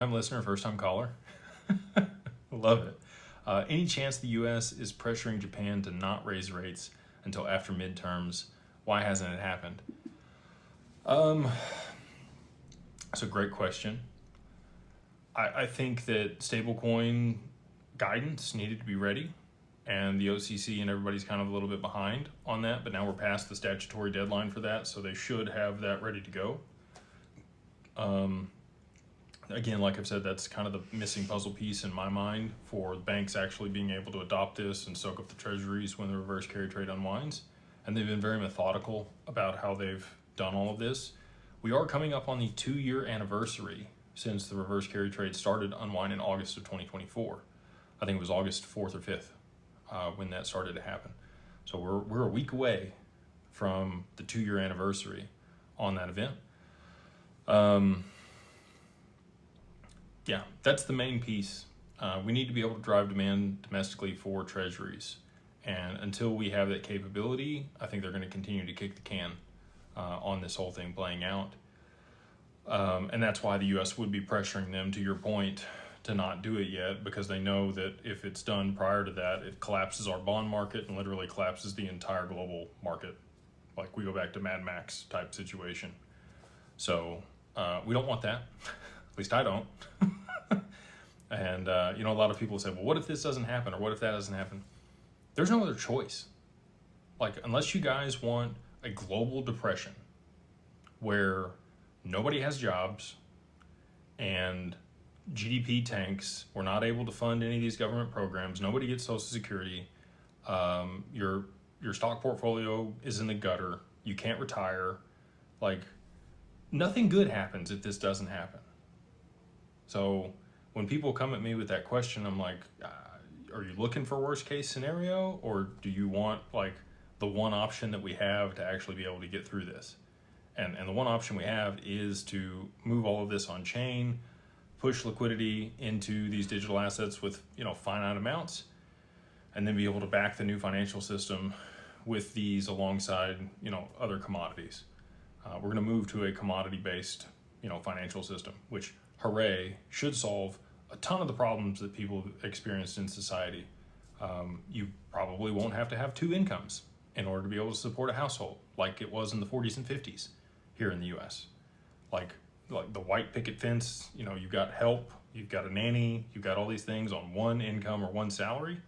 Time listener, first time caller. Love it. Any chance the U.S. is pressuring Japan to not raise rates until after midterms? Why hasn't it happened? That's a great question. I think that stablecoin guidance needed to be ready, and the OCC and everybody's kind of a little bit behind on that, but now we're past the statutory deadline for that, so they should have that ready to go. Again, like I've said, that's kind of the missing puzzle piece in my mind for banks actually being able to adopt this and soak up the treasuries when the reverse carry trade unwinds. And they've been very methodical about how they've done all of this. We are coming up on the 2-year anniversary since the reverse carry trade started to unwind in August of 2024. I think it was August 4th or 5th when that started to happen. So we're a week away from the 2-year anniversary on that event. Yeah, that's the main piece. We need to be able to drive demand domestically for treasuries. And until we have that capability, I think they're going to continue to kick the can on this whole thing playing out. And that's why the U.S. would be pressuring them, to your point, to not do it yet, because they know that if it's done prior to that, it collapses our bond market and literally collapses the entire global market. Like we go back to Mad Max type situation. So we don't want that. At least I don't. And, a lot of people say, well, what if this doesn't happen? Or what if that doesn't happen? There's no other choice. Like, unless you guys want a global depression where nobody has jobs and GDP tanks, we're not able to fund any of these government programs, nobody gets Social Security, your stock portfolio is in the gutter, you can't retire, like, nothing good happens if this doesn't happen. So when people come at me with that question, I'm like, are you looking for worst case scenario, or do you want like the one option that we have to actually be able to get through this? And the one option we have is to move all of this on chain, push liquidity into these digital assets with finite amounts, and then be able to back the new financial system with these alongside other commodities. We're going to move to a commodity-based financial system, which, hooray, should solve a ton of the problems that people have experienced in society. You probably won't have to have 2 incomes in order to be able to support a household like it was in the 40s and 50s here in the US. Like the white picket fence, you've got help, you've got a nanny, you've got all these things on one income or one salary.